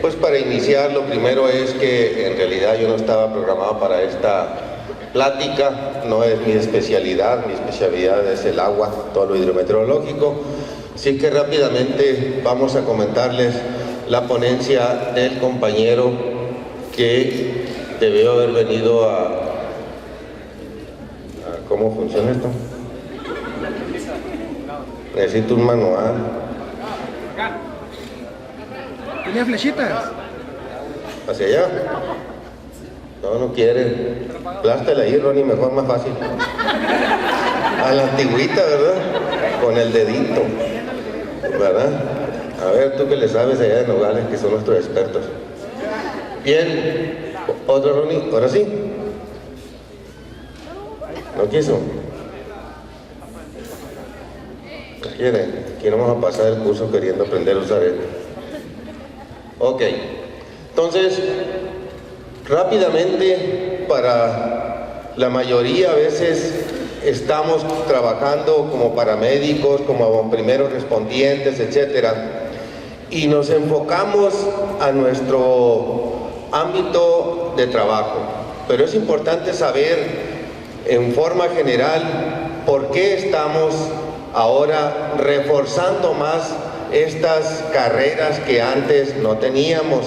Pues para iniciar, lo primero es que en realidad yo no estaba programado para esta plática, no es mi especialidad es el agua, todo lo hidrometeorológico, así que rápidamente vamos a comentarles la ponencia del compañero que debió haber venido a ¿cómo funciona esto? Necesito un manual. ¿Tenía flechitas? ¿Hacia allá? No quiere. Plástale ahí, Ronnie, mejor, más fácil. A la antigüita, ¿verdad? Con el dedito, ¿verdad? A ver, tú que le sabes allá de Nogales, que son nuestros expertos. Bien. ¿Otro, Ronnie? ¿Ahora sí? ¿No quiso? ¿No quiere? Aquí no vamos a pasar el curso queriendo aprender a usar esto. Ok. Entonces, rápidamente, para la mayoría a veces estamos trabajando como paramédicos, como primeros respondientes, etcétera, y nos enfocamos a nuestro ámbito de trabajo. Pero es importante saber en forma general por qué estamos ahora reforzando más estas carreras que antes no teníamos.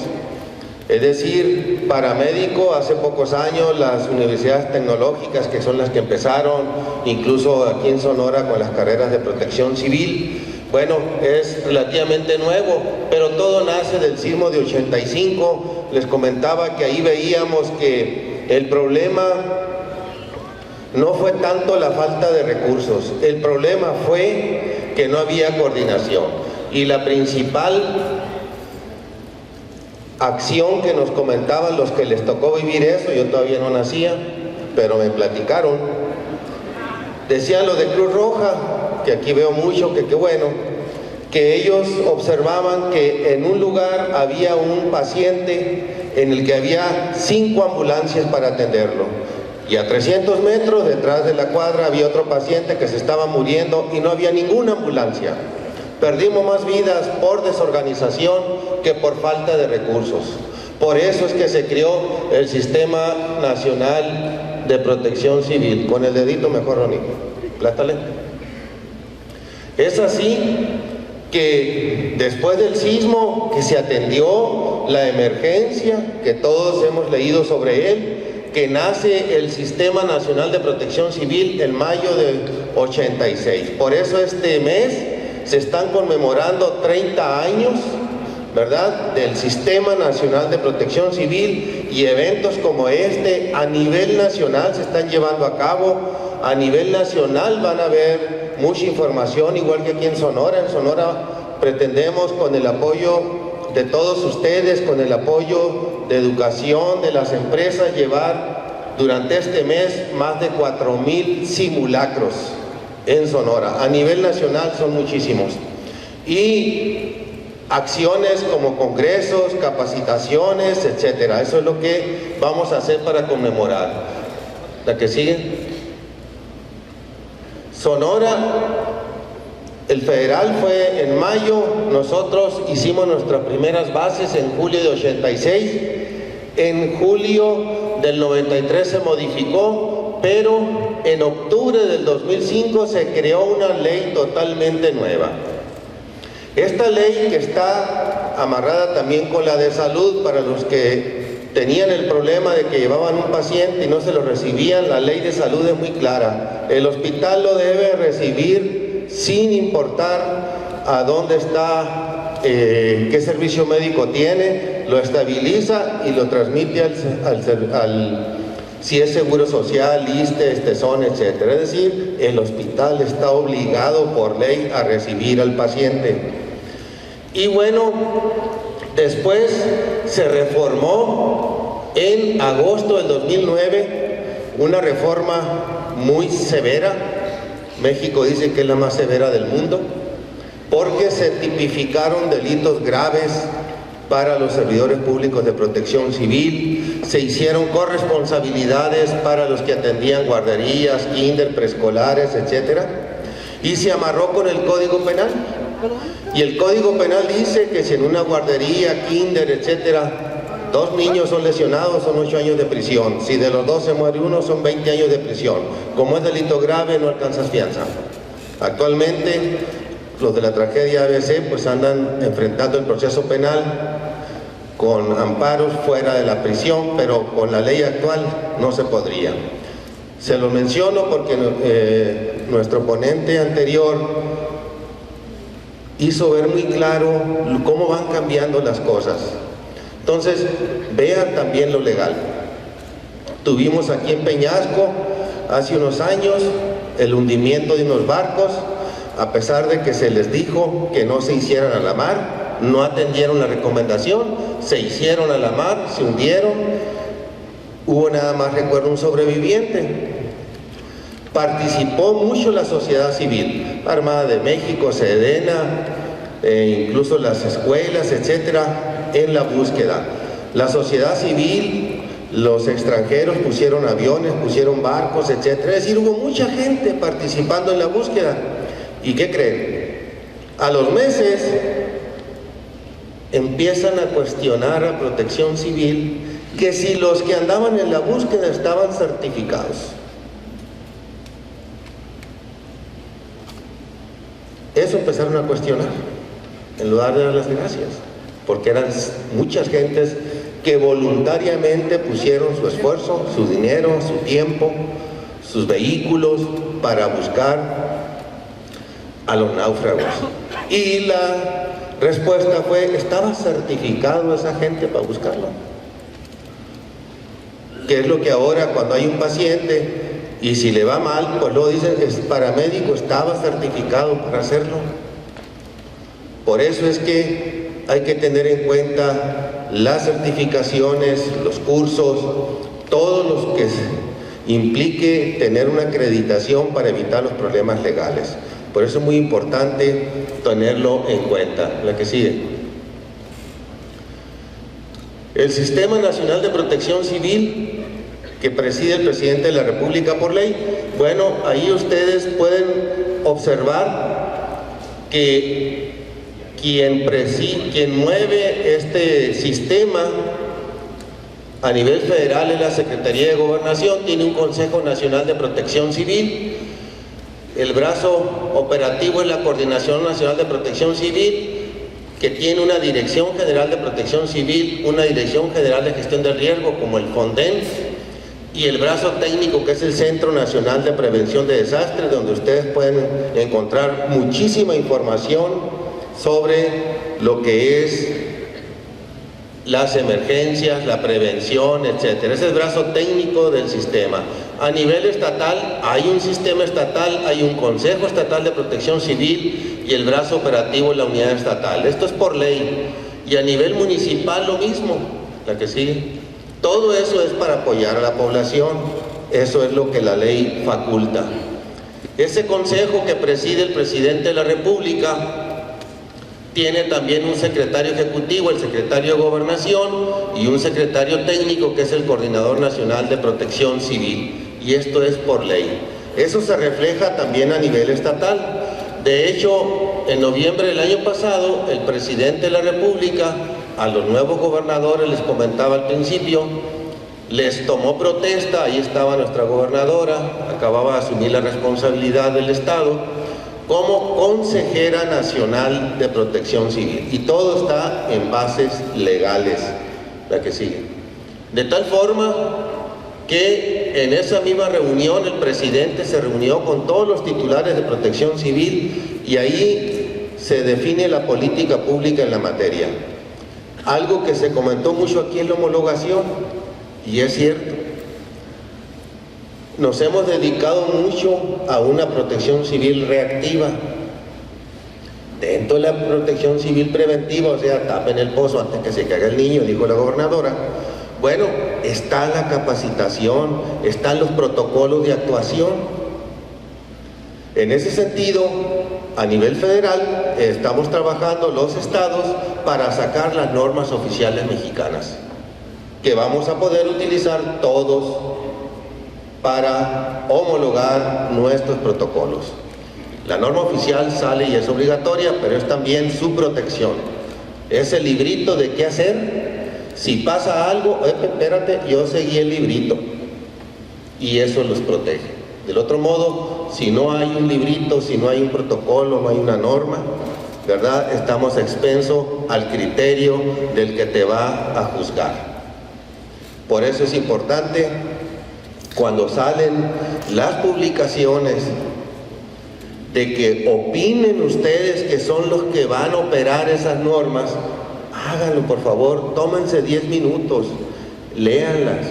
Es decir, paramédico, hace pocos años las universidades tecnológicas, que son las que empezaron, incluso aquí en Sonora con las carreras de protección civil, bueno, es relativamente nuevo, pero todo nace del sismo de 85. Les comentaba que ahí veíamos que el problema no fue tanto la falta de recursos, el problema fue que no había coordinación. Y la principal acción que nos comentaban los que les tocó vivir eso, yo todavía no nacía, pero me platicaron, decían lo de Cruz Roja, que aquí veo mucho, que qué bueno, que ellos observaban que en un lugar había un paciente en el que había 5 ambulancias para atenderlo, y a 300 metros detrás de la cuadra había otro paciente que se estaba muriendo y no había ninguna ambulancia. Perdimos más vidas por desorganización que por falta de recursos. Por eso es que se creó el Sistema Nacional de Protección Civil. Con el dedito mejor, Ronnie. Plástale. Es así que después del sismo que se atendió la emergencia, que todos hemos leído sobre él, que nace el Sistema Nacional de Protección Civil en mayo del 86. Por eso este mes se están conmemorando 30 años, ¿verdad?, del Sistema Nacional de Protección Civil, y eventos como este a nivel nacional se están llevando a cabo. A nivel nacional van a haber mucha información, igual que aquí en Sonora. En Sonora pretendemos, con el apoyo de todos ustedes, con el apoyo de educación de las empresas, llevar durante este mes más de 4,000 simulacros en Sonora. A nivel nacional son muchísimos. Y acciones como congresos, capacitaciones, etcétera. Eso es lo que vamos a hacer para conmemorar. La que sigue. Sonora, el federal fue en mayo, nosotros hicimos nuestras primeras bases en julio de 86, en julio del 93 se modificó, pero en octubre del 2005 se creó una ley totalmente nueva. Esta ley, que está amarrada también con la de salud, para los que tenían el problema de que llevaban un paciente y no se lo recibían, la ley de salud es muy clara. El hospital lo debe recibir sin importar a dónde está, qué servicio médico tiene, lo estabiliza y lo transmite si es Seguro Social, ISSSTE, Estezón, etcétera. Es decir, el hospital está obligado por ley a recibir al paciente. Y bueno, después se reformó en agosto del 2009, una reforma muy severa. México dice que es la más severa del mundo, porque se tipificaron delitos graves para los servidores públicos de protección civil, se hicieron corresponsabilidades para los que atendían guarderías, kinder, preescolares, etcétera, y se amarró con el Código Penal. Y el Código Penal dice que si en una guardería, kinder, etcétera, 2 niños son lesionados, son 8 años de prisión. Si de los 2 se muere uno, son 20 años de prisión. Como es delito grave, no alcanzas fianza. Actualmente, los de la tragedia ABC pues andan enfrentando el proceso penal con amparos fuera de la prisión, pero con la ley actual no se podría. Se lo menciono porque nuestro ponente anterior hizo ver muy claro cómo van cambiando las cosas. Entonces, vean también lo legal. Tuvimos aquí en Peñasco, hace unos años, el hundimiento de unos barcos, a pesar de que se les dijo que no se hicieran a la mar, no atendieron la recomendación, se hicieron a la mar, se hundieron, hubo nada más, recuerdo, un sobreviviente. Participó mucho la sociedad civil, Armada de México, Sedena, incluso las escuelas, etcétera, en la búsqueda. La sociedad civil, los extranjeros pusieron aviones, pusieron barcos, etcétera. Es decir, hubo mucha gente participando en la búsqueda. ¿Y qué creen? A los meses empiezan a cuestionar a Protección Civil que si los que andaban en la búsqueda estaban certificados. Eso empezaron a cuestionar, en lugar de dar las gracias, porque eran muchas gentes que voluntariamente pusieron su esfuerzo, su dinero, su tiempo, sus vehículos para buscar a los náufragos. Y la respuesta fue, ¿estaba certificado esa gente para buscarlo? Que es lo que ahora cuando hay un paciente y si le va mal, pues luego dicen, el paramédico estaba certificado para hacerlo. Por eso es que hay que tener en cuenta las certificaciones, los cursos, todos los que implique tener una acreditación para evitar los problemas legales. Por eso es muy importante tenerlo en cuenta. La que sigue. El Sistema Nacional de Protección Civil que preside el Presidente de la República por ley. Bueno, ahí ustedes pueden observar que quien mueve este sistema a nivel federal es la Secretaría de Gobernación, tiene un Consejo Nacional de Protección Civil, el brazo operativo es la Coordinación Nacional de Protección Civil, que tiene una Dirección General de Protección Civil, una Dirección General de Gestión de Riesgo como el FONDEN, y el brazo técnico que es el Centro Nacional de Prevención de Desastres, donde ustedes pueden encontrar muchísima información sobre lo que es las emergencias, la prevención, etcétera. Ese es el brazo técnico del sistema. A nivel estatal hay un sistema estatal, hay un Consejo Estatal de Protección Civil y el brazo operativo es la unidad estatal. Esto es por ley. Y a nivel municipal lo mismo, la que sigue. Todo eso es para apoyar a la población, eso es lo que la ley faculta. Ese consejo que preside el Presidente de la República tiene también un secretario ejecutivo, el secretario de Gobernación, y un secretario técnico que es el Coordinador Nacional de Protección Civil, y esto es por ley. Eso se refleja también a nivel estatal. De hecho, en noviembre del año pasado, el Presidente de la República a los nuevos gobernadores, les comentaba al principio, les tomó protesta, ahí estaba nuestra gobernadora, acababa de asumir la responsabilidad del Estado, como consejera nacional de Protección Civil. Y todo está en bases legales, la que sigue. De tal forma que en esa misma reunión el presidente se reunió con todos los titulares de Protección Civil y ahí se define la política pública en la materia. Algo que se comentó mucho aquí en la homologación, y es cierto, nos hemos dedicado mucho a una protección civil reactiva. Dentro de la protección civil preventiva, o sea, tapen el pozo antes que se caiga el niño, dijo la gobernadora. Bueno, está la capacitación, están los protocolos de actuación. En ese sentido, a nivel federal, estamos trabajando los estados para sacar las normas oficiales mexicanas, que vamos a poder utilizar todos para homologar nuestros protocolos. La norma oficial sale y es obligatoria, pero es también su protección. Es el librito de qué hacer. Si pasa algo, espérate, yo seguí el librito. Y eso los protege. Del otro modo, si no hay un librito, si no hay un protocolo, no hay una norma, ¿verdad? Estamos expensos al criterio del que te va a juzgar. Por eso es importante, cuando salen las publicaciones, de que opinen ustedes que son los que van a operar esas normas, háganlo por favor, tómense 10 minutos, léanlas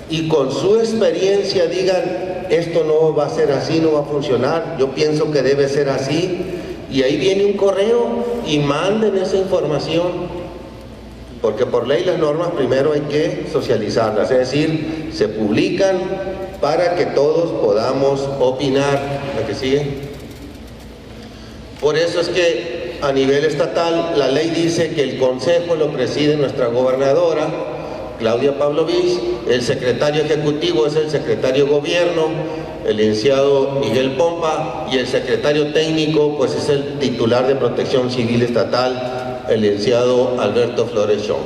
y con su experiencia digan, esto no va a ser así, no va a funcionar, yo pienso que debe ser así, y ahí viene un correo y manden esa información, porque por ley las normas primero hay que socializarlas, es decir, se publican para que todos podamos opinar. ¿La que sigue? Por eso es que a nivel estatal la ley dice que el consejo lo preside nuestra gobernadora, Claudia Pavlovich, el secretario ejecutivo es el secretario de gobierno, el licenciado Miguel Pompa, y el secretario técnico pues es el titular de Protección Civil Estatal, el licenciado Alberto Flores Chong.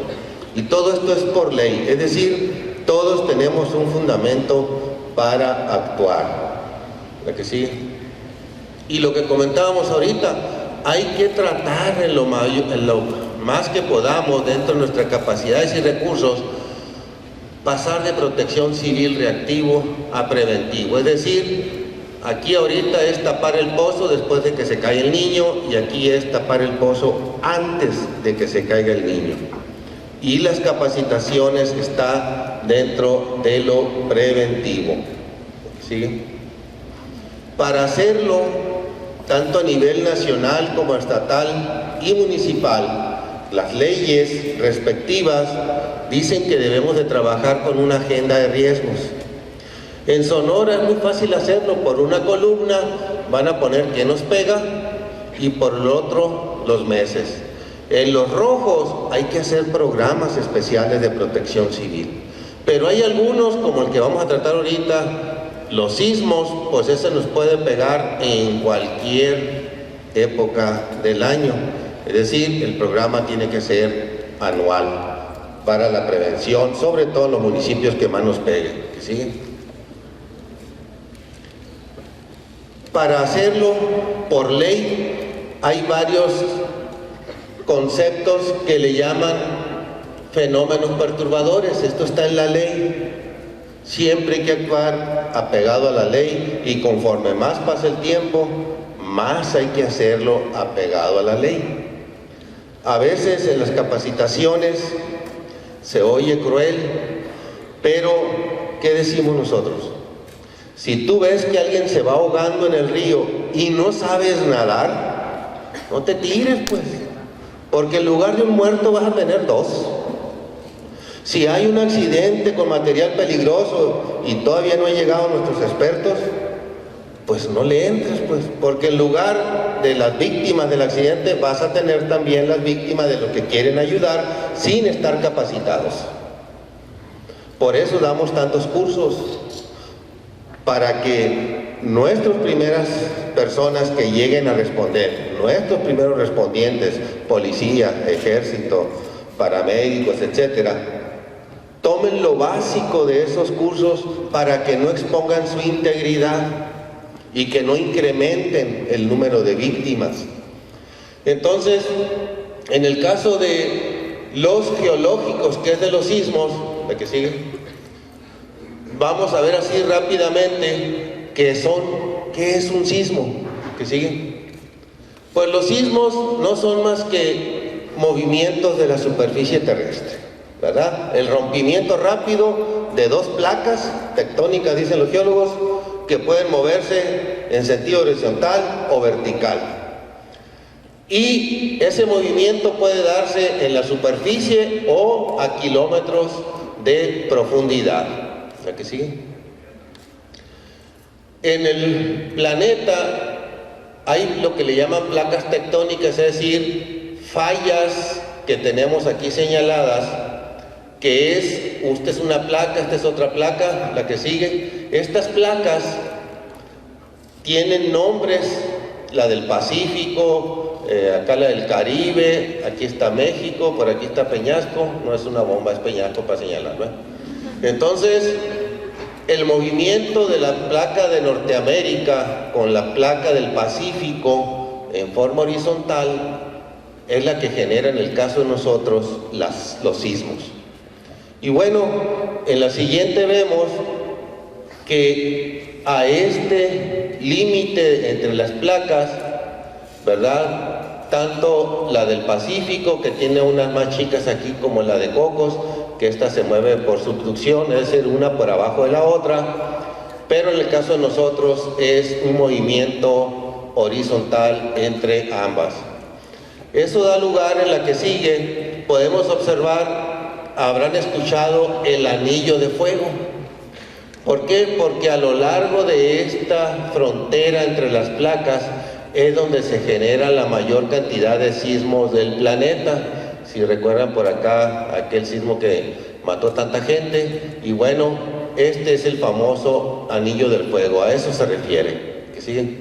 Y todo esto es por ley, es decir, todos tenemos un fundamento para actuar. ¿La que sigue? Y lo que comentábamos ahorita, hay que tratar en lo más que podamos, dentro de nuestras capacidades y recursos, pasar de protección civil reactivo a preventivo. Es decir, aquí ahorita es tapar el pozo después de que se cae el niño, y aquí es tapar el pozo antes de que se caiga el niño. Y las capacitaciones están dentro de lo preventivo. ¿Sí? Para hacerlo, tanto a nivel nacional como estatal y municipal, las leyes respectivas dicen que debemos de trabajar con una agenda de riesgos. En Sonora es muy fácil hacerlo, por una columna van a poner qué nos pega y por el otro los meses. En los rojos hay que hacer programas especiales de protección civil, pero hay algunos, como el que vamos a tratar ahorita, los sismos, pues ese nos puede pegar en cualquier época del año. Es decir, el programa tiene que ser anual para la prevención, sobre todo en los municipios que más nos peguen. ¿Sí? Para hacerlo por ley hay varios conceptos que le llaman fenómenos perturbadores. Esto está en la ley. Siempre hay que actuar apegado a la ley, y conforme más pasa el tiempo, más hay que hacerlo apegado a la ley. A veces en las capacitaciones se oye cruel, pero ¿qué decimos nosotros? Si tú ves que alguien se va ahogando en el río y no sabes nadar, no te tires pues, porque en lugar de un muerto vas a tener dos. Si hay un accidente con material peligroso y todavía no han llegado nuestros expertos, pues no le entres pues, porque en lugar de las víctimas del accidente vas a tener también las víctimas de los que quieren ayudar sin estar capacitados. Por eso damos tantos cursos, para que nuestras primeras personas que lleguen a responder, nuestros primeros respondientes, policía, ejército, paramédicos, etcétera, tomen lo básico de esos cursos para que no expongan su integridad y que no incrementen el número de víctimas. Entonces, en el caso de los geológicos, que es de los sismos, la que sigue, vamos a ver así rápidamente qué es un sismo. ¿Qué sigue? Pues los sismos no son más que movimientos de la superficie terrestre, ¿verdad? El rompimiento rápido de dos placas tectónicas, dicen los geólogos, que pueden moverse en sentido horizontal o vertical. Y ese movimiento puede darse en la superficie o a kilómetros de profundidad. ¿La que sigue? En el planeta hay lo que le llaman placas tectónicas, es decir, fallas que tenemos aquí señaladas, que esta es una placa, esta es otra placa, la que sigue. Estas placas tienen nombres la del Pacífico, acá la del Caribe, aquí está México, por aquí está Peñasco, no es una bomba, es Peñasco para señalarlo, ¿eh? Entonces, el movimiento de la placa de Norteamérica con la placa del Pacífico en forma horizontal es la que genera, en el caso de nosotros, los sismos. Y bueno, en la siguiente vemos que a este límite entre las placas, ¿verdad? Tanto la del Pacífico, que tiene unas más chicas aquí como la de Cocos, que esta se mueve por subducción, es decir, una por abajo de la otra, pero en el caso de nosotros es un movimiento horizontal entre ambas. Eso da lugar, en la que sigue, podemos observar, habrán escuchado el anillo de fuego. ¿Por qué? Porque a lo largo de esta frontera entre las placas es donde se genera la mayor cantidad de sismos del planeta. Si recuerdan por acá aquel sismo que mató tanta gente, y bueno, este es el famoso anillo del fuego, a eso se refiere. ¿Qué sigue?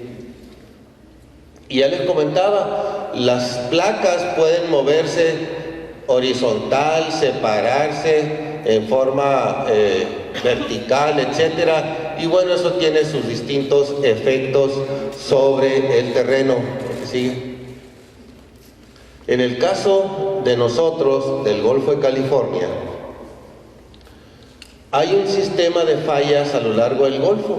Y ya les comentaba, las placas pueden moverse horizontal, separarse en forma vertical, etcétera, y bueno, eso tiene sus distintos efectos sobre el terreno. ¿Qué sigue? En el caso de nosotros, del Golfo de California, hay un sistema de fallas a lo largo del Golfo,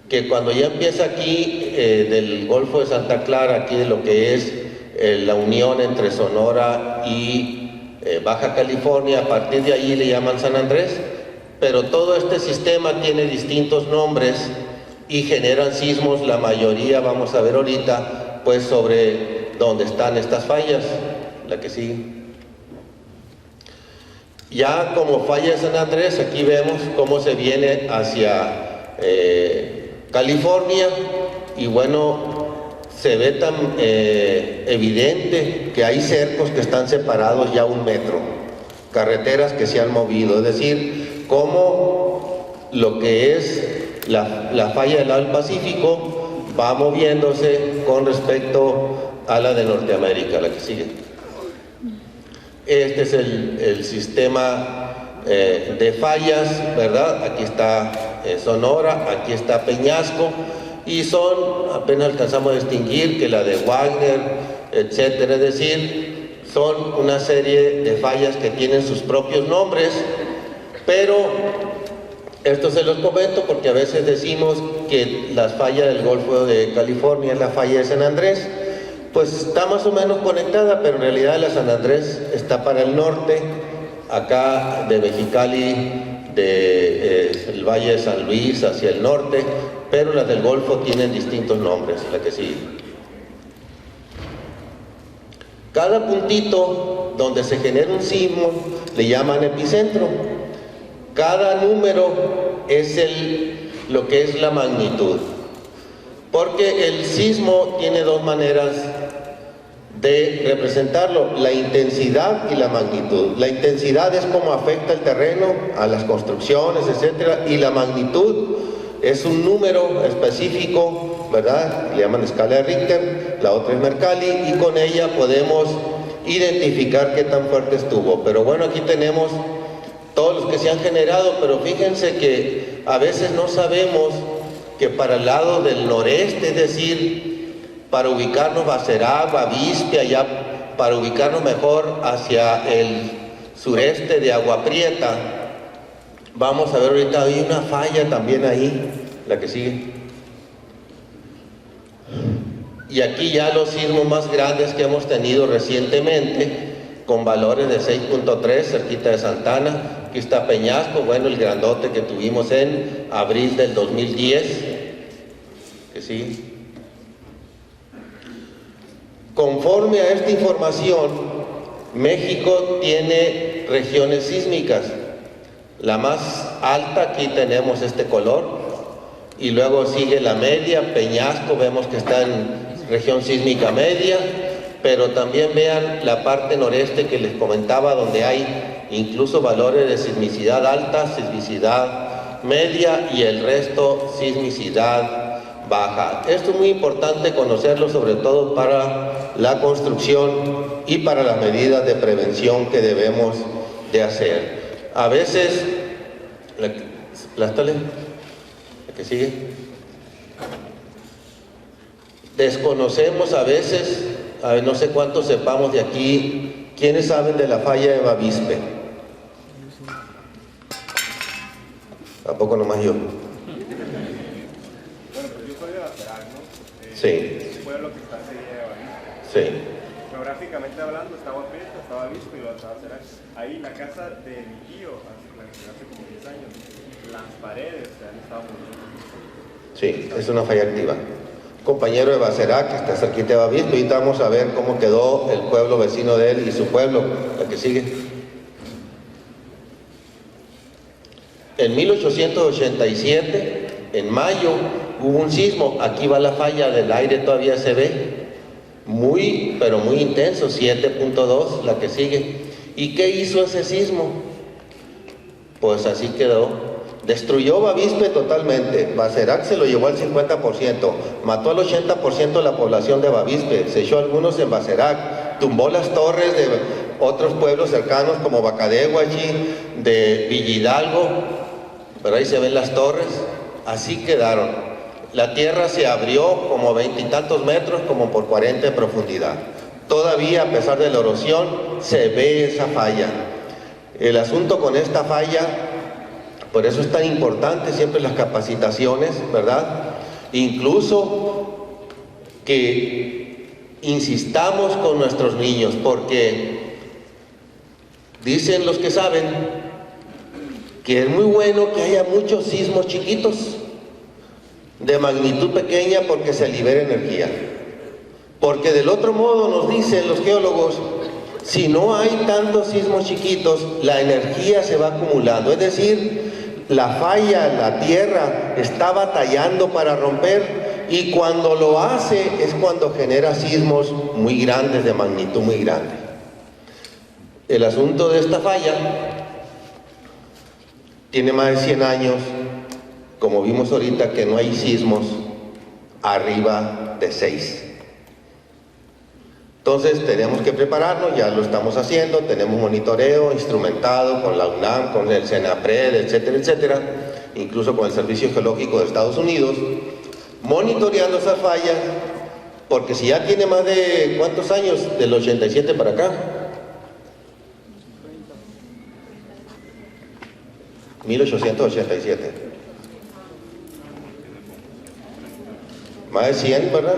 que cuando ya empieza aquí del Golfo de Santa Clara, aquí de lo que es la unión entre Sonora y Baja California, a partir de allí le llaman San Andrés, pero todo este sistema tiene distintos nombres y generan sismos, la mayoría, vamos a ver ahorita, pues sobre donde están estas fallas. La que sigue. Ya como falla de San Andrés, aquí vemos cómo se viene hacia California, y bueno, se ve tan evidente que hay cercos que están separados ya 1 metro, carreteras que se han movido, es decir, como lo que es la falla del lado del Pacífico va moviéndose con respecto a la de Norteamérica. La que sigue. Este es el sistema de fallas, ¿verdad? Aquí está Sonora, aquí está Peñasco, y son, apenas alcanzamos a distinguir que la de Wagner, etcétera, es decir, son una serie de fallas que tienen sus propios nombres, pero esto se los comento porque a veces decimos que la falla del Golfo de California es la falla de San Andrés, pues está más o menos conectada, pero en realidad la San Andrés está para el norte, acá de Mexicali, el Valle de San Luis hacia el norte, pero las del Golfo tienen distintos nombres. La que sigue. Cada puntito donde se genera un sismo le llaman epicentro. Cada número es lo que es la magnitud, porque el sismo tiene 2 maneras de representarlo: la intensidad y la magnitud. La intensidad es cómo afecta el terreno, a las construcciones, etcétera, y la magnitud es un número específico, ¿verdad? Le llaman escala de Richter, la otra es Mercalli, y con ella podemos identificar qué tan fuerte estuvo. Pero bueno, aquí tenemos todos los que se han generado, pero fíjense que a veces no sabemos que para el lado del noreste, es decir, para ubicarnos Bacerá, Bavispe, allá, para ubicarnos mejor hacia el sureste de Agua Prieta, vamos a ver ahorita, hay una falla también ahí, la que sigue. Y aquí ya los sismos más grandes que hemos tenido recientemente, con valores de 6.3, cerquita de Santana. Aquí está Peñasco, bueno, el grandote que tuvimos en abril del 2010, que sigue. Conforme a esta información, México tiene regiones sísmicas. La más alta, aquí tenemos este color, y luego sigue la media, Peñasco, vemos que está en región sísmica media, pero también vean la parte noreste que les comentaba, donde hay incluso valores de sismicidad alta, sismicidad media, y el resto sismicidad baja. Esto es muy importante conocerlo, sobre todo para la construcción y para las medidas de prevención que debemos de hacer. A veces, la que sigue, desconocemos a veces, no sé cuántos sepamos de aquí, ¿quiénes saben de la falla de Bavispe? ¿A poco nomás yo? Bueno, pues yo soy de Bacerac, ¿no? Sí. Es un pueblo que está enseguida de Bavispe. Sí. Geográficamente hablando, está Guaprieta, está Bavispe y lo está Bacerac. Ahí la casa de mi tío, hace como 10 años, las paredes se han estado muriendo. Sí, es una falla activa. Compañero de Bacerac, que está cerquita de Bavispe, ahorita vamos a ver cómo quedó el pueblo vecino de él y su pueblo, la que sigue. En 1887, en mayo, hubo un sismo. Aquí va la falla del aire, todavía se ve. Muy, pero muy intenso, 7.2, la que sigue. ¿Y qué hizo ese sismo? Pues así quedó. Destruyó Bavispe totalmente. Bacerac se lo llevó al 50%. Mató al 80% de la población de Bavispe. Se echó algunos en Bacerac. Tumbó las torres de otros pueblos cercanos como Bacadehuachi, de Villahidalgo. Pero ahí se ven las torres. Así quedaron. La tierra se abrió como 20 y tantos metros, como por 40 de profundidad. Todavía, a pesar de la erosión, se ve esa falla. El asunto con esta falla, por eso es tan importante siempre las capacitaciones, ¿verdad? Incluso que insistamos con nuestros niños, porque dicen los que saben que es muy bueno que haya muchos sismos chiquitos, de magnitud pequeña, porque se libera energía. Porque del otro modo nos dicen los geólogos, si no hay tantos sismos chiquitos, la energía se va acumulando. Es decir, la falla, la tierra, está batallando para romper, y cuando lo hace es cuando genera sismos muy grandes, de magnitud muy grande. El asunto de esta falla tiene más de 100 años, como vimos ahorita que no hay sismos arriba de 6. Entonces tenemos que prepararnos, ya lo estamos haciendo, tenemos monitoreo instrumentado con la UNAM, con el CENAPRED, etcétera, etcétera, incluso con el Servicio Geológico de Estados Unidos, monitoreando esas fallas, porque si ya tiene más de, ¿cuántos años? Del 87 para acá. 1887. Más de 100, ¿verdad?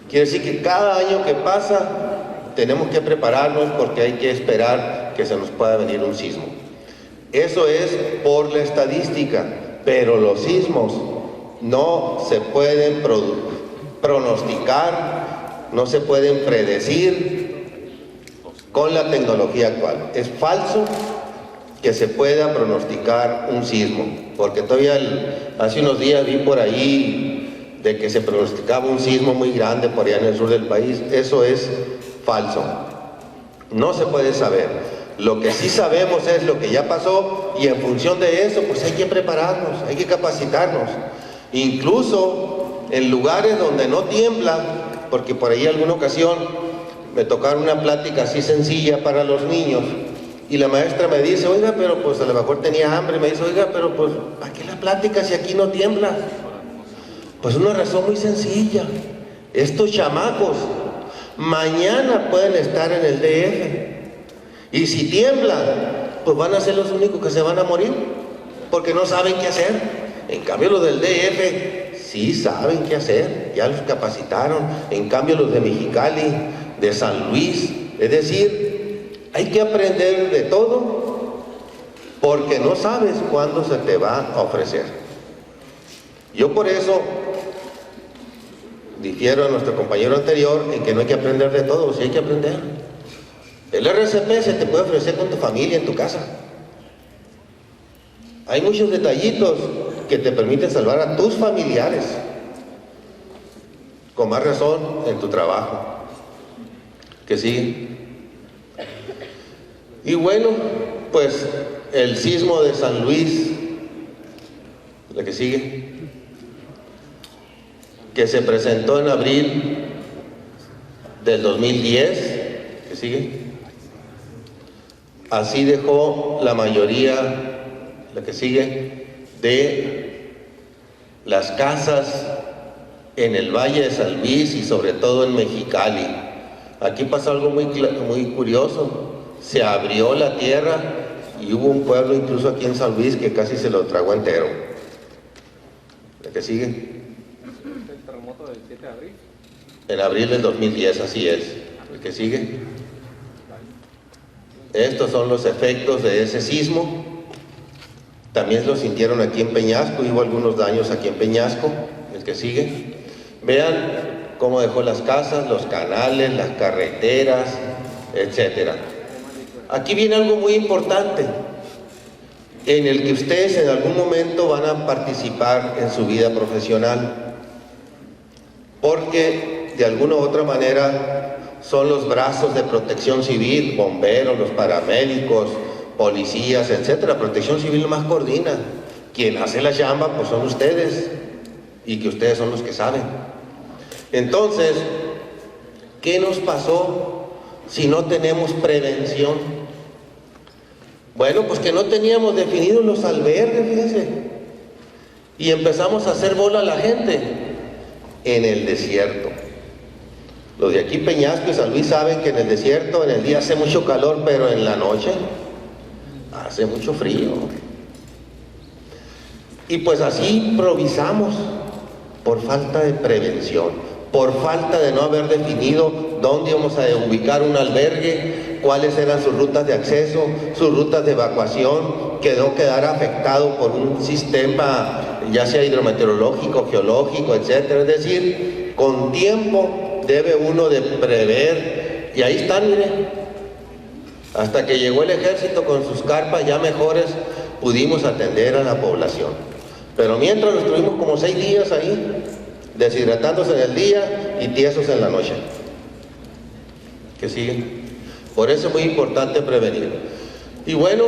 Quiere decir que cada año que pasa tenemos que prepararnos, porque hay que esperar que se nos pueda venir un sismo. Eso es por la estadística, pero los sismos no se pueden pronosticar, no se pueden predecir con la tecnología actual. Es falso que se pueda pronosticar un sismo, porque todavía hace unos días vi por ahí de que se pronosticaba un sismo muy grande por allá en el sur del país. Eso es falso. No se puede saber. Lo que sí sabemos es lo que ya pasó, y en función de eso, pues hay que prepararnos, hay que capacitarnos. Incluso en lugares donde no tiembla, porque por ahí alguna ocasión me tocaron una plática así sencilla para los niños, y la maestra me dice, oiga, pero pues a lo mejor tenía hambre, me dice, oiga, pero pues ¿para qué la plática si aquí no tiembla? Pues una razón muy sencilla. Estos chamacos mañana pueden estar en el DF, y si tiemblan, pues van a ser los únicos que se van a morir, porque no saben qué hacer. En cambio los del DF sí saben qué hacer, ya los capacitaron. En cambio los de Mexicali, de San Luis, es decir, hay que aprender de todo, porque no sabes cuándo se te va a ofrecer. Yo por eso difiero a nuestro compañero anterior en que no hay que aprender de todo. Sí hay que aprender. El RCP se te puede ofrecer con tu familia, en tu casa. Hay muchos detallitos que te permiten salvar a tus familiares, con más razón en tu trabajo. ¿Que sigue? Y bueno, pues el sismo de San Luis, la que sigue. que se presentó en abril del 2010, ¿qué sigue? Así dejó la mayoría, la que sigue, de las casas en el Valle de San Luis y sobre todo en Mexicali. Aquí pasó algo muy curioso. Se abrió la tierra y hubo un pueblo incluso aquí en San Luis que casi se lo tragó entero. ¿La que sigue? ¿El terremoto del 7 de abril? En abril del 2010, así es. ¿El que sigue? Estos son los efectos de ese sismo. También lo sintieron aquí en Peñasco, hubo algunos daños aquí en Peñasco. El que sigue. Vean cómo dejó las casas, los canales, las carreteras, etcétera. Aquí viene algo muy importante, en el que ustedes en algún momento van a participar en su vida profesional, porque de alguna u otra manera son los brazos de protección civil, bomberos, los paramédicos, policías, etcétera. Protección civil más coordina. Quien hace la chamba pues son ustedes, y que ustedes son los que saben. Entonces, ¿qué nos pasó si no tenemos prevención? Bueno, pues que no teníamos definidos los albergues, fíjense, y empezamos a hacer bola a la gente en el desierto. Los de aquí Peñasco y San Luis saben que en el desierto en el día hace mucho calor, pero en la noche hace mucho frío. Y pues así improvisamos por falta de prevención, por falta de no haber definido dónde íbamos a ubicar un albergue, cuáles eran sus rutas de acceso, sus rutas de evacuación, que no quedara afectado por un sistema ya sea hidrometeorológico, geológico, etcétera. Es decir, con tiempo debe uno de prever, y ahí están, miren, hasta que llegó el ejército con sus carpas ya mejores, pudimos atender a la población. Pero mientras nos estuvimos como 6 días ahí, deshidratándose en el día y tiesos en la noche. ¿Qué sigue? Por eso es muy importante prevenir. Y bueno,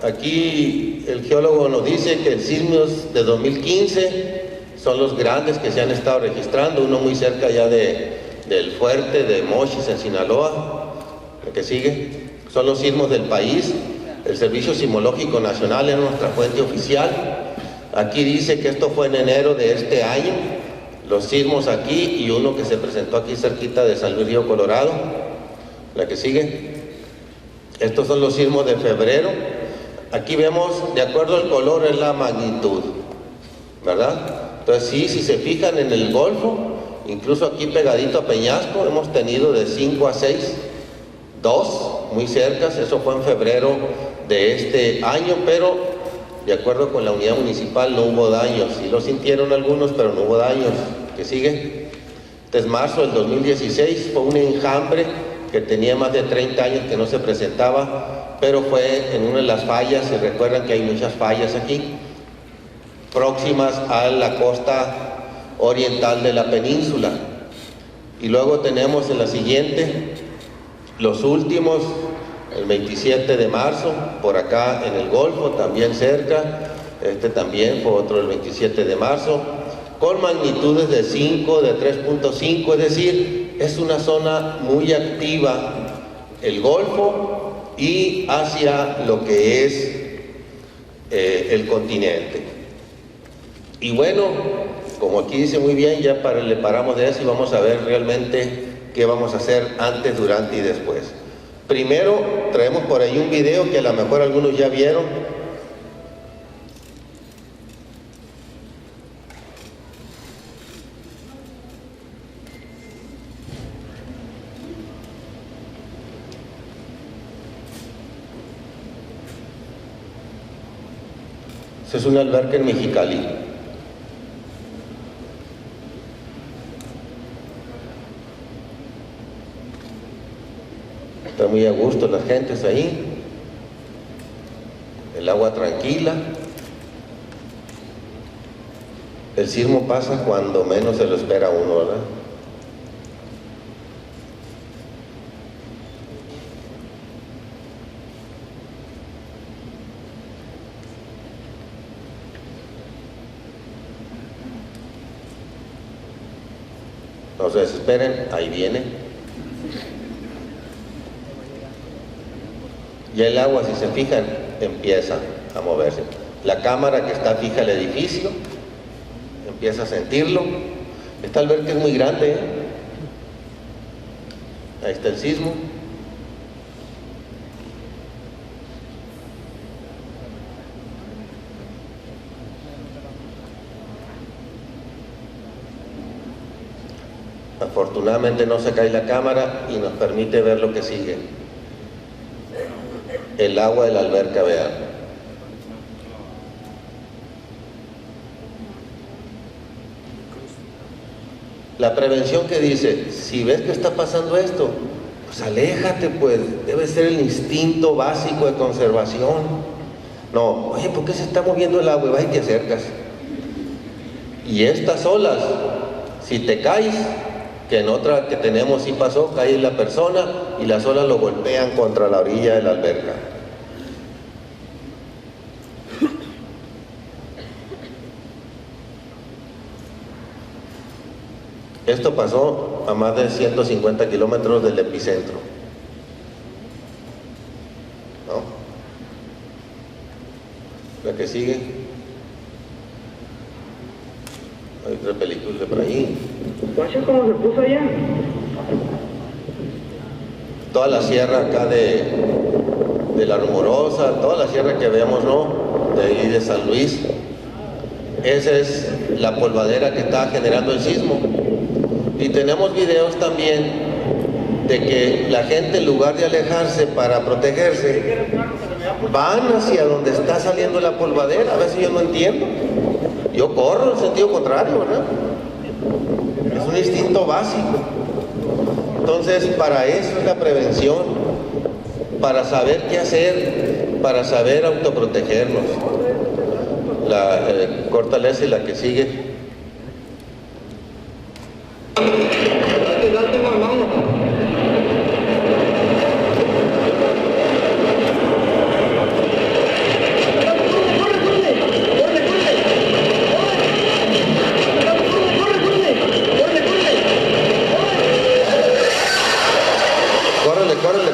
aquí el geólogo nos dice que el sismos de 2015 son los grandes que se han estado registrando, uno muy cerca ya del fuerte de Mochis en Sinaloa. ¿El que sigue? Son los sismos del país. El Servicio Sismológico Nacional es nuestra fuente oficial. Aquí dice que esto fue en enero de este año, los sismos aquí y uno que se presentó aquí cerquita de San Luis Río Colorado. La que sigue. Estos son los sismos de febrero. Aquí vemos, de acuerdo al color, es la magnitud, ¿verdad? Entonces sí, si se fijan en el Golfo, incluso aquí pegadito a Peñasco, hemos tenido de 5 a 6, 2 muy cercas. Eso fue en febrero de este año, pero de acuerdo con la unidad municipal no hubo daños. Sí lo sintieron algunos, pero no hubo daños. ¿Qué sigue? Este es marzo del 2016, fue un enjambre que tenía más de 30 años que no se presentaba, pero fue en una de las fallas, y recuerdan que hay muchas fallas aquí, próximas a la costa oriental de la península. Y luego tenemos en la siguiente, los últimos, el 27 de marzo, por acá en el Golfo, también cerca. Este también fue otro el 27 de marzo, con magnitudes de 5, de 3.5, es decir, es una zona muy activa el Golfo y hacia lo que es el continente. Y bueno, como aquí dice muy bien, ya le paramos de eso y vamos a ver realmente qué vamos a hacer antes, durante y después. Primero, traemos por ahí un video que a lo mejor algunos ya vieron. Ese es un albergue en Mexicali. Está muy a gusto las gentes ahí, el agua tranquila. El sismo pasa cuando menos se lo espera uno, ¿verdad? No se desesperen, ahí viene. Y el agua, si se fijan, empieza a moverse. La cámara que está fija al edificio empieza a sentirlo. Esta alberca es muy grande, ¿eh? Ahí está el sismo. Afortunadamente no se cae la cámara y nos permite ver lo que sigue. El agua de la alberca, vean. La prevención que dice, si ves que está pasando esto, pues aléjate, pues, debe ser el instinto básico de conservación. No, oye, ¿por qué se está moviendo el agua? Y te acercas. Y estas olas, si te caes, que en otra que tenemos sí pasó, cae la persona y las olas lo golpean contra la orilla de la alberca. Esto pasó a más de 150 kilómetros del epicentro, ¿no? La que sigue. Hay otra película por ahí. ¿Cómo se puso allá? Toda la sierra acá de La Rumorosa, toda la sierra que vemos, ¿no? De ahí de San Luis. Esa es la polvadera que está generando el sismo. Y tenemos videos también de que la gente, en lugar de alejarse para protegerse, van hacia donde está saliendo la polvadera. A veces yo no entiendo. Yo corro en sentido contrario, ¿verdad? Es un instinto básico. Entonces, para eso es la prevención, para saber qué hacer, para saber autoprotegernos. Córtale esa y la que sigue.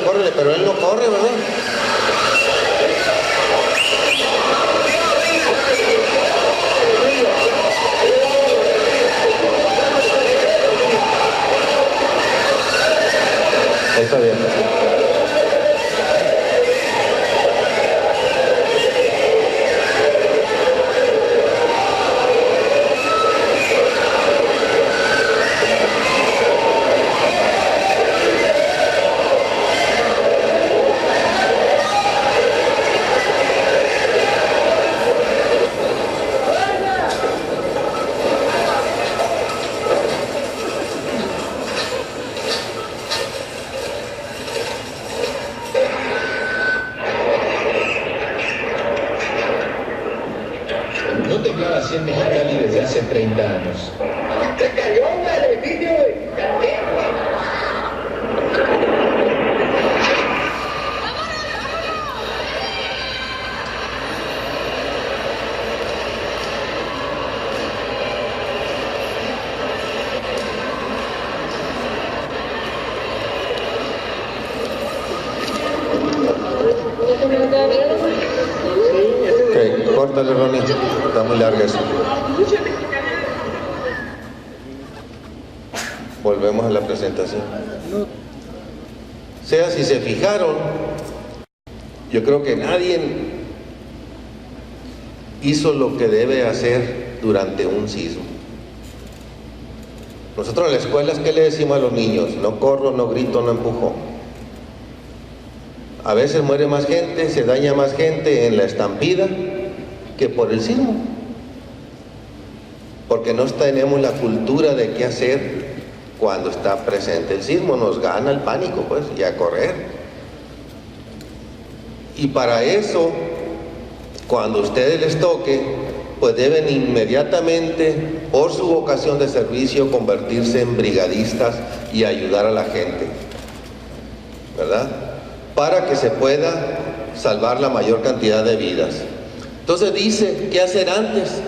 Córrele, pero él no corre, ¿verdad? Está bien. No temblaba así en Mexicali desde hace 30 años. ¡Se cayó el edificio, güey! Ok, córtale, Ronnie. Está muy larga eso. Volvemos a la presentación. O sea, si se fijaron, yo creo que nadie hizo lo que debe hacer durante un sismo. Nosotros en la escuela, ¿qué le decimos a los niños? No corro, no grito, no empujo. A veces muere más gente, se daña más gente en la estampida que por el sismo. Porque no tenemos la cultura de qué hacer cuando está presente el sismo. Nos gana el pánico, pues, y a correr. Y para eso, cuando a ustedes les toque, pues deben inmediatamente, por su vocación de servicio, convertirse en brigadistas y ayudar a la gente, ¿verdad? Para que se pueda salvar la mayor cantidad de vidas. Entonces dice, ¿qué hacer antes?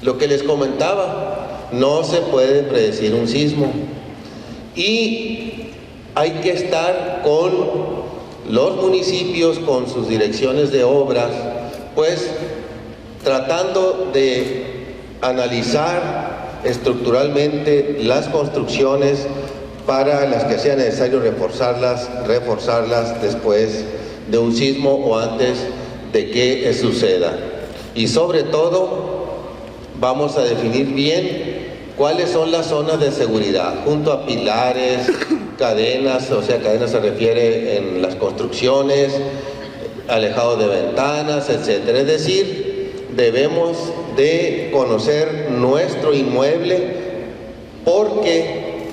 Lo que les comentaba, no se puede predecir un sismo, y hay que estar con los municipios, con sus direcciones de obras, pues tratando de analizar estructuralmente las construcciones para las que sea necesario reforzarlas después de un sismo o antes de que suceda. Y sobre todo, vamos a definir bien cuáles son las zonas de seguridad, junto a pilares, cadenas, o sea, cadenas se refiere en las construcciones, alejados de ventanas, etcétera. Es decir, debemos de conocer nuestro inmueble, porque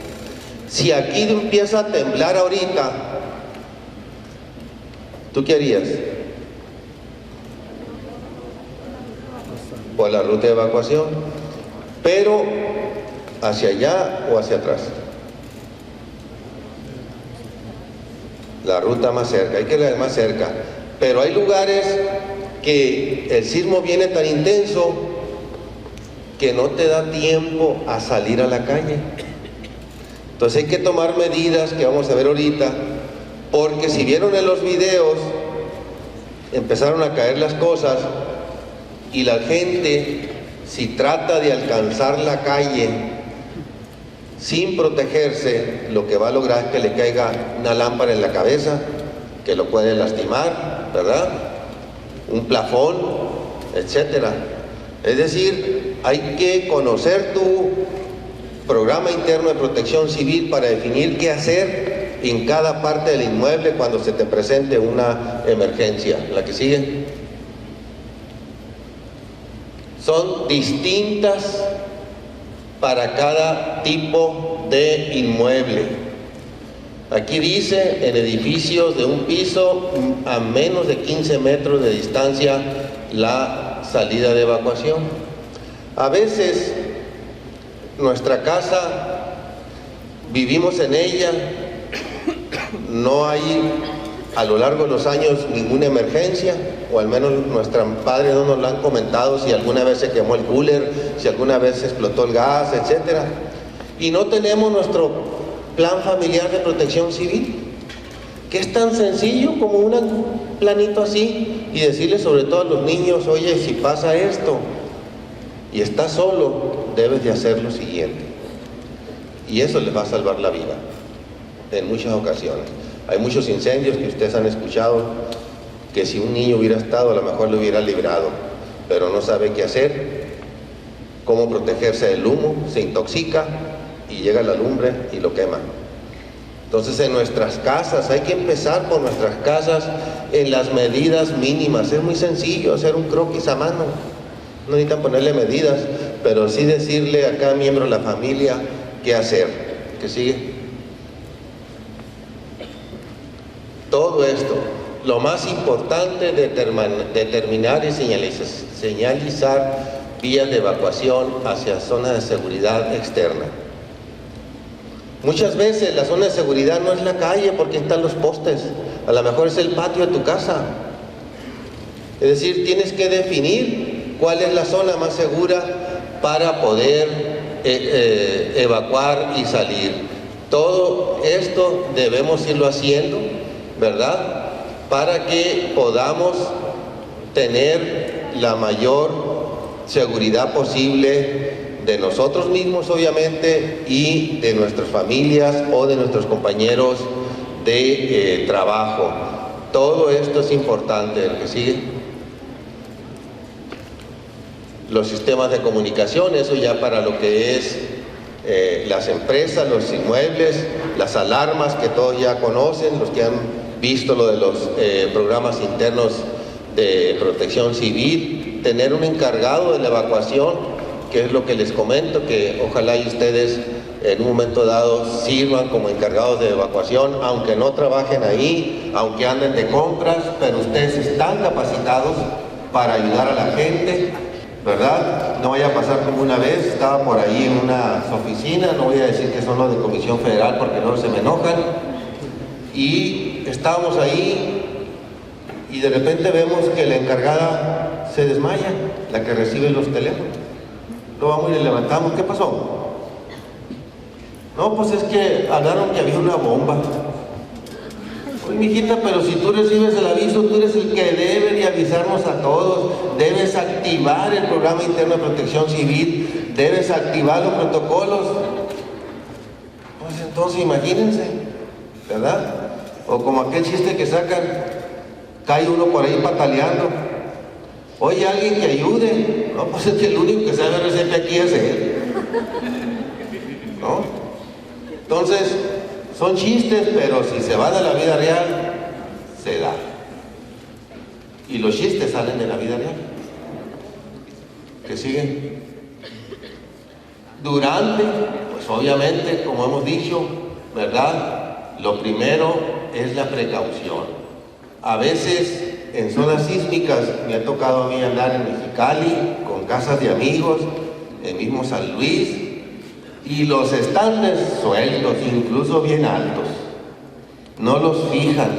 si aquí empieza a temblar ahorita, ¿tú qué harías? Pues la ruta de evacuación, pero hacia allá o hacia atrás. La ruta más cerca, hay que ir más cerca. Pero hay lugares que el sismo viene tan intenso que no te da tiempo a salir a la calle. Entonces hay que tomar medidas que vamos a ver ahorita, porque si vieron en los videos, empezaron a caer las cosas y la gente, si trata de alcanzar la calle sin protegerse, lo que va a lograr es que le caiga una lámpara en la cabeza, que lo puede lastimar, ¿verdad? Un plafón, etcétera. Es decir, hay que conocer tu programa interno de protección civil para definir qué hacer en cada parte del inmueble cuando se te presente una emergencia. La que sigue. Son distintas para cada tipo de inmueble. Aquí dice, en edificios de un piso a menos de 15 metros de distancia, la salida de evacuación. A veces nuestra casa, vivimos en ella, no hay a lo largo de los años ninguna emergencia, o al menos nuestros padres no nos lo han comentado, si alguna vez se quemó el cooler, si alguna vez se explotó el gas, etcétera. Y no tenemos nuestro plan familiar de protección civil, que es tan sencillo como un planito así, y decirle sobre todo a los niños, oye, si pasa esto y estás solo, debes de hacer lo siguiente. Y eso les va a salvar la vida en muchas ocasiones. Hay muchos incendios que ustedes han escuchado, que si un niño hubiera estado, a lo mejor lo hubiera librado, pero no sabe qué hacer, cómo protegerse del humo, se intoxica y llega la lumbre y lo quema. Entonces en nuestras casas, hay que empezar por nuestras casas en las medidas mínimas. Es muy sencillo hacer un croquis a mano, no necesitan ponerle medidas, pero sí decirle a cada miembro de la familia qué hacer. ¿Qué sigue? Todo esto, lo más importante, determinar y señalizar vías de evacuación hacia zonas de seguridad externa. Muchas veces la zona de seguridad no es la calle porque están los postes, a lo mejor es el patio de tu casa. Es decir, tienes que definir cuál es la zona más segura para poder evacuar y salir. Todo esto debemos irlo haciendo, ¿verdad? Para que podamos tener la mayor seguridad posible de nosotros mismos, obviamente, y de nuestras familias o de nuestros compañeros de trabajo. Todo esto es importante. El que sigue. Los sistemas de comunicación, eso ya para lo que es las empresas, los inmuebles, las alarmas que todos ya conocen, los que han visto lo de los programas internos de protección civil, tener un encargado de la evacuación, que es lo que les comento, que ojalá y ustedes en un momento dado sirvan como encargados de evacuación, aunque no trabajen ahí, aunque anden de compras, pero ustedes están capacitados para ayudar a la gente, ¿verdad? No vaya a pasar como una vez, estaba por ahí en unas oficinas, no voy a decir que son los de Comisión Federal porque luego se me enojan, y estábamos ahí y de repente vemos que la encargada se desmaya, la que recibe los teléfonos. Lo vamos y le levantamos, ¿qué pasó? No, pues es que hablaron que había una bomba. Oye, mijita, pero si tú recibes el aviso, tú eres el que debe de avisarnos a todos. Debes activar el programa interno de protección civil, debes activar los protocolos. Pues entonces imagínense, ¿verdad? O como aquel chiste que sacan, cae uno por ahí pataleando. Oye, alguien que ayude. No, pues es que el único que sabe receta aquí es él, ¿no? Entonces, son chistes, pero si se van a la vida real, se da. Y los chistes salen de la vida real. ¿Qué siguen? Durante, pues obviamente, como hemos dicho, ¿verdad? Lo primero es la precaución. A veces, en zonas sísmicas, me ha tocado a mí andar en Mexicali, con casas de amigos, el mismo San Luis, y los estantes sueltos, incluso bien altos, no los fijan,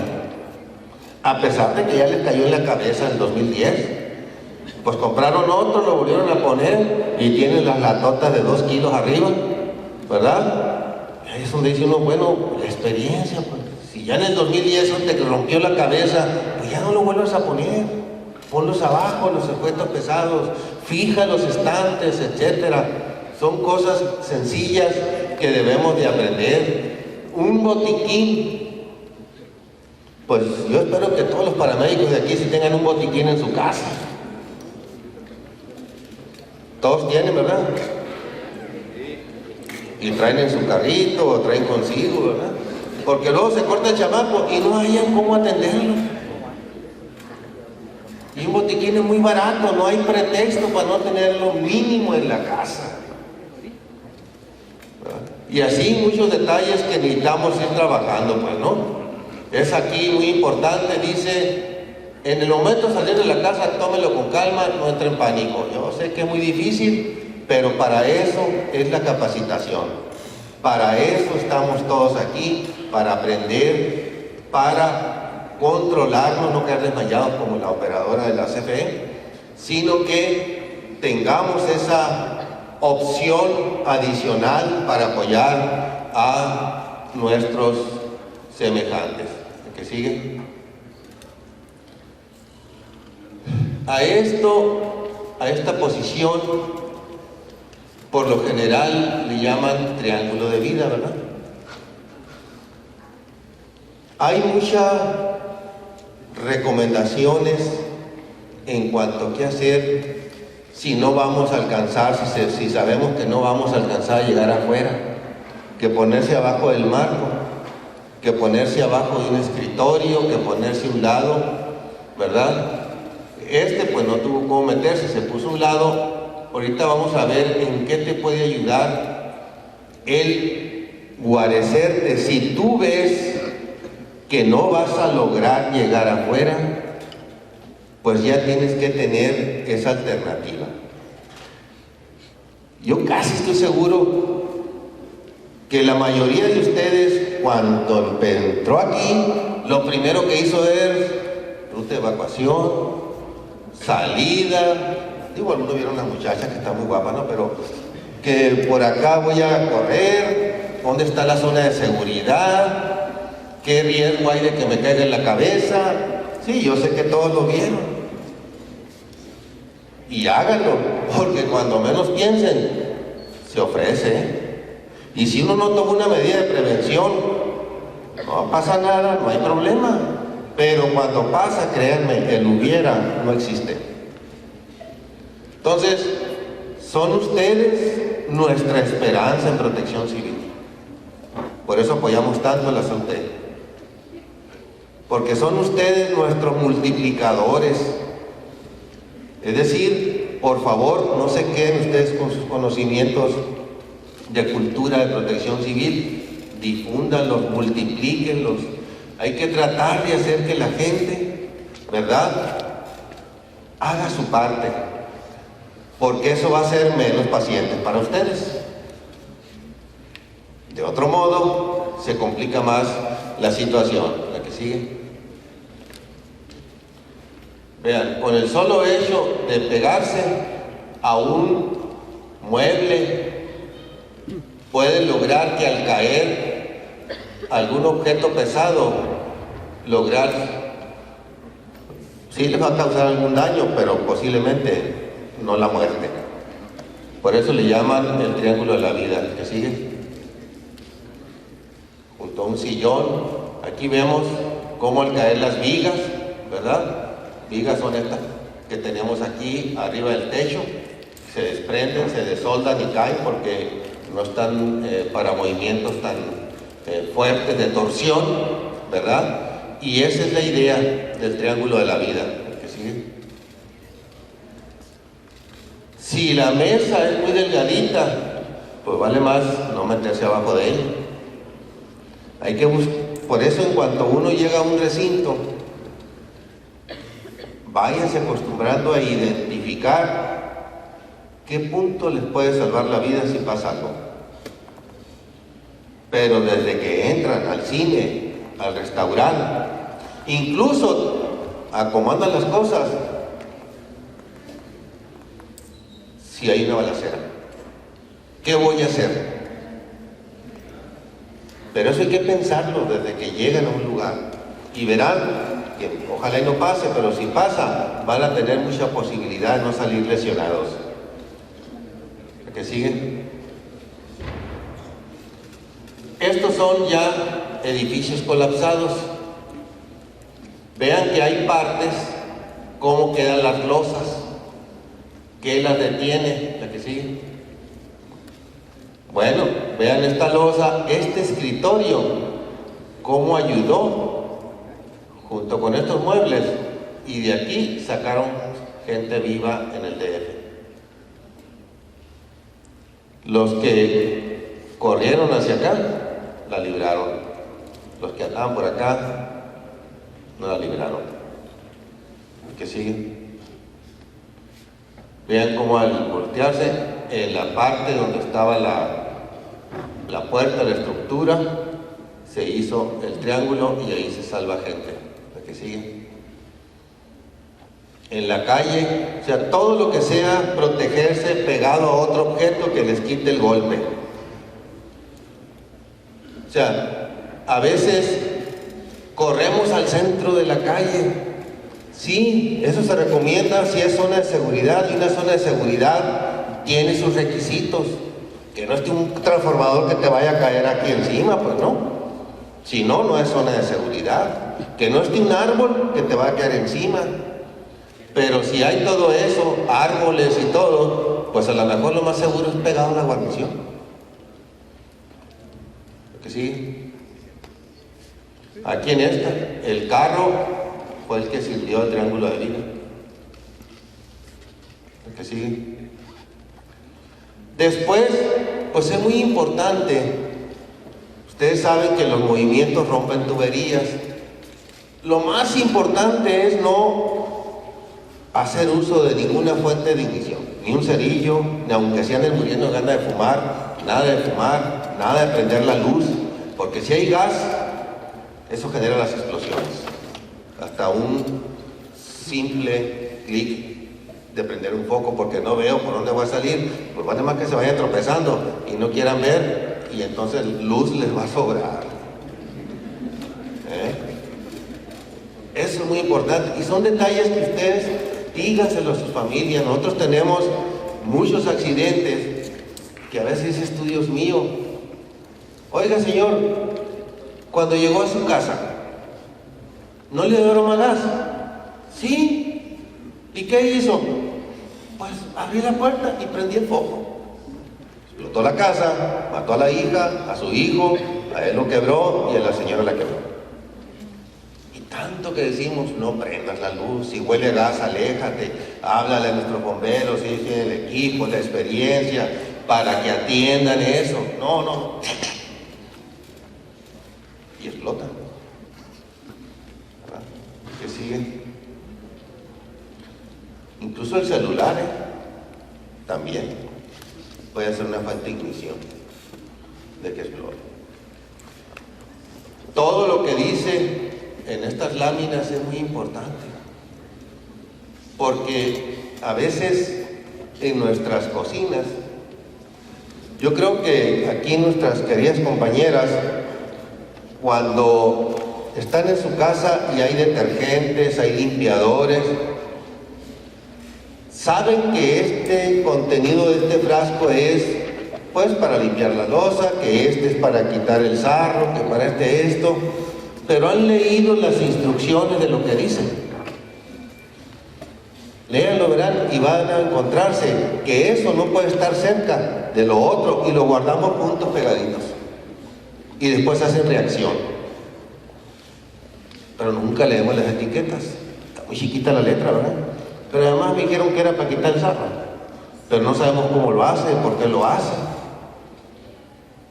a pesar de que ya les cayó en la cabeza en 2010, pues compraron otro, lo volvieron a poner y tienen las latotas de 2 kilos arriba, ¿verdad? Ahí es donde dice uno, bueno, la experiencia, pues, si ya en el 2010 eso te rompió la cabeza, pues ya no lo vuelvas a poner, ponlos abajo, los circuitos pesados, fija los estantes, etcétera. Son cosas sencillas que debemos de aprender. Un botiquín, pues yo espero que todos los paramédicos de aquí sí tengan un botiquín en su casa. Todos tienen, ¿verdad? Y traen en su carrito o traen consigo, ¿verdad? Porque luego se corta el chamaco y no hayan cómo atenderlo. Y un botiquín es muy barato, no hay pretexto para no tener lo mínimo en la casa. Y así muchos detalles que necesitamos ir trabajando, pues, ¿no? Es aquí muy importante, dice, en el momento de salir de la casa, tómelo con calma, no entre en pánico. Yo sé que es muy difícil, pero para eso es la capacitación. Para eso estamos todos aquí, para aprender, para controlarnos, no quedar desmayados como la operadora de la CFE, sino que tengamos esa opción adicional para apoyar a nuestros semejantes. ¿Qué sigue? A esta posición, por lo general le llaman triángulo de vida, ¿verdad? Hay muchas recomendaciones en cuanto a qué hacer si no vamos a alcanzar, si sabemos que no vamos a alcanzar a llegar afuera, que ponerse abajo del marco, que ponerse abajo de un escritorio, que ponerse a un lado, ¿verdad? Pues no tuvo cómo meterse, se puso a un lado. Ahorita vamos a ver en qué te puede ayudar el guarecerte. Si tú ves que no vas a lograr llegar afuera, pues ya tienes que tener esa alternativa. Yo casi estoy seguro que la mayoría de ustedes, cuando entró aquí, lo primero que hizo es ruta de evacuación, salida. Digo, algunos vieron a una muchacha que está muy guapa, ¿no? Pero que por acá voy a correr, ¿dónde está la zona de seguridad? ¿Qué riesgo hay de que me caiga en la cabeza? Sí, yo sé que todos lo vieron. Y háganlo, porque cuando menos piensen, se ofrece. Y si uno no toma una medida de prevención, no pasa nada, no hay problema. Pero cuando pasa, créanme, el hubiera no existe. Entonces, son ustedes nuestra esperanza en protección civil. Por eso apoyamos tanto a la SUTE. Porque son ustedes nuestros multiplicadores. Es decir, por favor, no se queden ustedes con sus conocimientos de cultura de protección civil, difúndanlos, multiplíquenlos. Hay que tratar de hacer que la gente, ¿verdad?, haga su parte, porque eso va a ser menos pacientes para ustedes. De otro modo, se complica más la situación. La que sigue. Vean, con el solo hecho de pegarse a un mueble, pueden lograr que al caer algún objeto pesado, sí les va a causar algún daño, pero posiblemente no la muerte. Por eso le llaman el triángulo de la vida. ¿Que sigue? Junto a un sillón, aquí vemos cómo al caer las vigas, ¿verdad? Vigas son estas que tenemos aquí arriba del techo, se desprenden, se desoldan y caen porque no están para movimientos tan fuertes de torsión, ¿verdad? Y esa es la idea del triángulo de la vida. ¿Que sigue? Si la mesa es muy delgadita, pues vale más no meterse abajo de ella. Hay que por eso en cuanto uno llega a un recinto, váyase acostumbrando a identificar qué punto les puede salvar la vida si pasa algo. Pero desde que entran al cine, al restaurante, incluso acomodan las cosas, si hay una balacera, ¿qué voy a hacer? Pero eso hay que pensarlo desde que llegan a un lugar y verán que ojalá y no pase, pero si pasa, van a tener mucha posibilidad de no salir lesionados. ¿Que siguen? Estos son ya edificios colapsados. Vean que hay partes, cómo quedan las losas, qué las detiene. ¿La que sigue? Bueno, vean esta losa, este escritorio, cómo ayudó junto con estos muebles, y de aquí sacaron gente viva en el DF. Los que corrieron hacia acá, la libraron. Los que andaban por acá, no la libraron. ¿Qué sigue? Vean cómo al voltearse, en la parte donde estaba la puerta, la estructura, se hizo el triángulo y ahí se salva gente. ¿Qué sigue? En la calle, o sea, todo lo que sea protegerse pegado a otro objeto que les quite el golpe. O sea, a veces corremos al centro de la calle. Sí, eso se recomienda si es zona de seguridad, y una zona de seguridad tiene sus requisitos. Que no esté un transformador que te vaya a caer aquí encima, pues no. Si no, no es zona de seguridad. Que no esté un árbol que te va a caer encima. Pero si hay todo eso, árboles y todo, pues a lo mejor lo más seguro es pegado a una guarnición. ¿Que sí? Aquí en esta, el carro fue el que sirvió el triángulo de vida. ¿Que sí? Después, pues es muy importante. Ustedes saben que los movimientos rompen tuberías. Lo más importante es no hacer uso de ninguna fuente de ignición, ni un cerillo, ni aunque se anden muriendo de ganas de fumar, nada de prender la luz, porque si hay gas, eso genera las explosiones. Hasta un simple clic de prender un foco, porque no veo por dónde va a salir, pues vale más que se vayan tropezando y no quieran ver, y entonces luz les va a sobrar. Eso es muy importante, y son detalles que ustedes díganselo a sus familias. Nosotros tenemos muchos accidentes que a veces dices tú, Dios mío, oiga señor, cuando llegó a su casa, ¿no le dieron más gas? Sí. ¿Y qué hizo? Pues abrí la puerta y prendí el foco. Explotó la casa, mató a la hija, a su hijo, a él lo quebró y a la señora la quebró. Tanto que decimos, no prendas la luz, si huele a gas, aléjate, háblale a nuestros bomberos, si tienen el equipo, la experiencia, para que atiendan eso. No. Y explota. ¿Verdad? ¿Qué sigue? Incluso el celular, también puede ser una falta de ignición de que explote. Todo lo que dice en estas láminas es muy importante, porque a veces en nuestras cocinas Yo creo que aquí nuestras queridas compañeras, cuando están en su casa y hay detergentes, hay limpiadores, saben que este contenido de este frasco es pues para limpiar la loza, que este es para quitar el sarro, que para esto, pero han leído las instrucciones de lo que dicen. Léanlo, verán, y van a encontrarse que eso no puede estar cerca de lo otro, y lo guardamos juntos pegaditos. Y después hacen reacción. Pero nunca leemos las etiquetas. Está muy chiquita la letra, ¿verdad? Pero además me dijeron que era para quitar el sarro. Pero no sabemos cómo lo hace, por qué lo hace.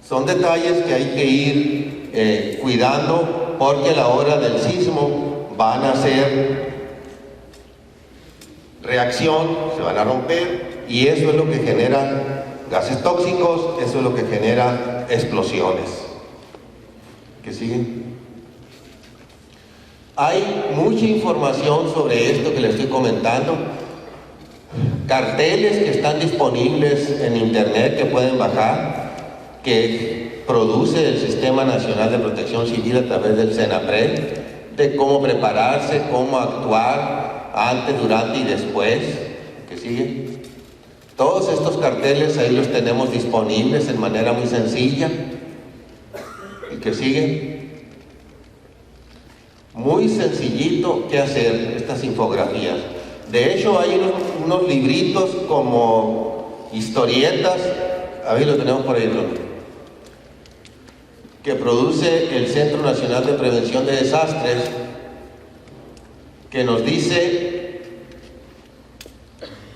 Son detalles que hay que ir cuidando, porque a la hora del sismo van a hacer reacción, se van a romper, y eso es lo que genera gases tóxicos, eso es lo que genera explosiones. ¿Qué sigue? Hay mucha información sobre esto que les estoy comentando, carteles que están disponibles en internet que pueden bajar, que produce el Sistema Nacional de Protección Civil a través del SENAPRED, de cómo prepararse, cómo actuar antes, durante y después. ¿Qué sigue? Todos estos carteles ahí los tenemos disponibles en manera muy sencilla. ¿Y qué sigue? Muy sencillito qué hacer estas infografías. De hecho hay unos libritos como historietas, a ver, lo tenemos por ahí, ¿no?, que produce el Centro Nacional de Prevención de Desastres, que nos dice,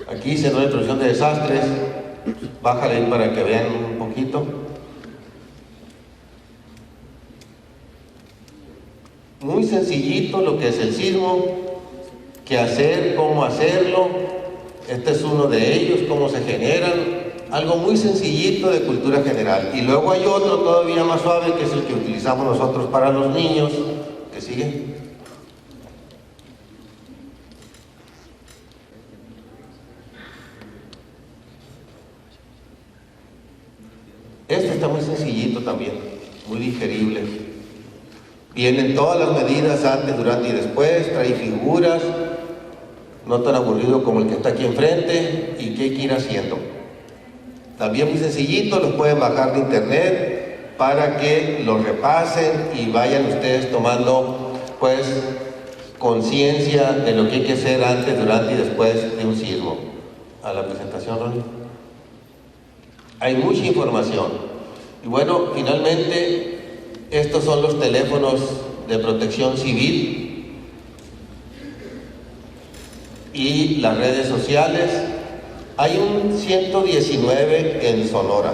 aquí dice Centro de Prevención de Desastres, bájale ahí para que vean un poquito. Muy sencillito lo que es el sismo, qué hacer, cómo hacerlo. Este es uno de ellos, cómo se generan, algo muy sencillito de cultura general. Y luego hay otro todavía más suave, que es el que utilizamos nosotros para los niños. ¿Qué sigue? Este está muy sencillito también, muy digerible. Vienen todas las medidas antes, durante y después, trae figuras, no tan aburrido como el que está aquí enfrente, y qué hay que ir haciendo. También muy sencillito, los pueden bajar de internet para que los repasen y vayan ustedes tomando pues conciencia de lo que hay que hacer antes, durante y después de un sismo. A la presentación, Ronnie. Hay mucha información. Y bueno, finalmente, estos son los teléfonos de protección civil y las redes sociales. Hay un 119 en Sonora.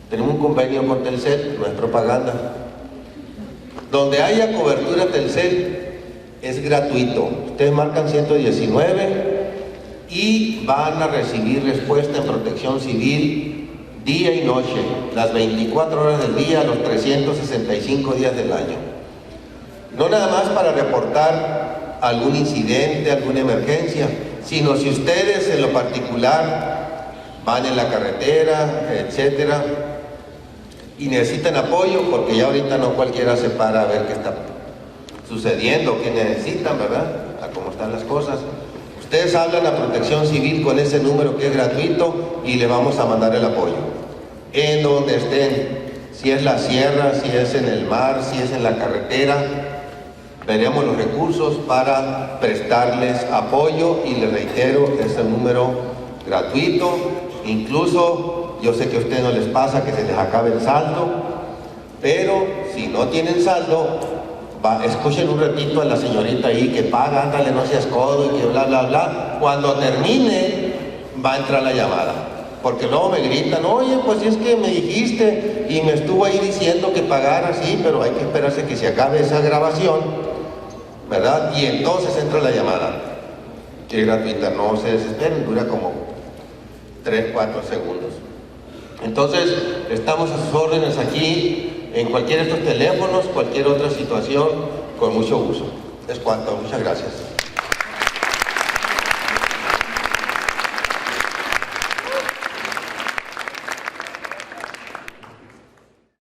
Tenemos un convenio con Telcel, no es propaganda. Donde haya cobertura Telcel es gratuito. Ustedes marcan 119 y van a recibir respuesta en protección civil día y noche, las 24 horas del día, los 365 días del año. No nada más para reportar algún incidente, alguna emergencia, sino si ustedes en lo particular van en la carretera, etcétera, y necesitan apoyo, porque ya ahorita no cualquiera se para a ver qué está sucediendo, qué necesitan, ¿verdad?, a cómo están las cosas. Ustedes hablan a Protección Civil con ese número que es gratuito y le vamos a mandar el apoyo. En donde estén, si es la sierra, si es en el mar, si es en la carretera, veremos los recursos para prestarles apoyo y les reitero, es el número gratuito. Incluso yo sé que a ustedes no les pasa que se les acabe el saldo, pero si no tienen saldo, escuchen un ratito a la señorita ahí que paga, ándale, no seas codo y que bla, bla, bla. Cuando termine, va a entrar la llamada. Porque luego me gritan, oye, pues si es que me dijiste y me estuvo ahí diciendo que pagara, sí, pero hay que esperarse que se acabe esa grabación, ¿verdad? Y entonces entra la llamada. Que es gratuita, no se desesperen, dura como 3, 4 segundos. Entonces, estamos a sus órdenes aquí, en cualquiera de estos teléfonos, cualquier otra situación, con mucho gusto. Es cuanto, muchas gracias.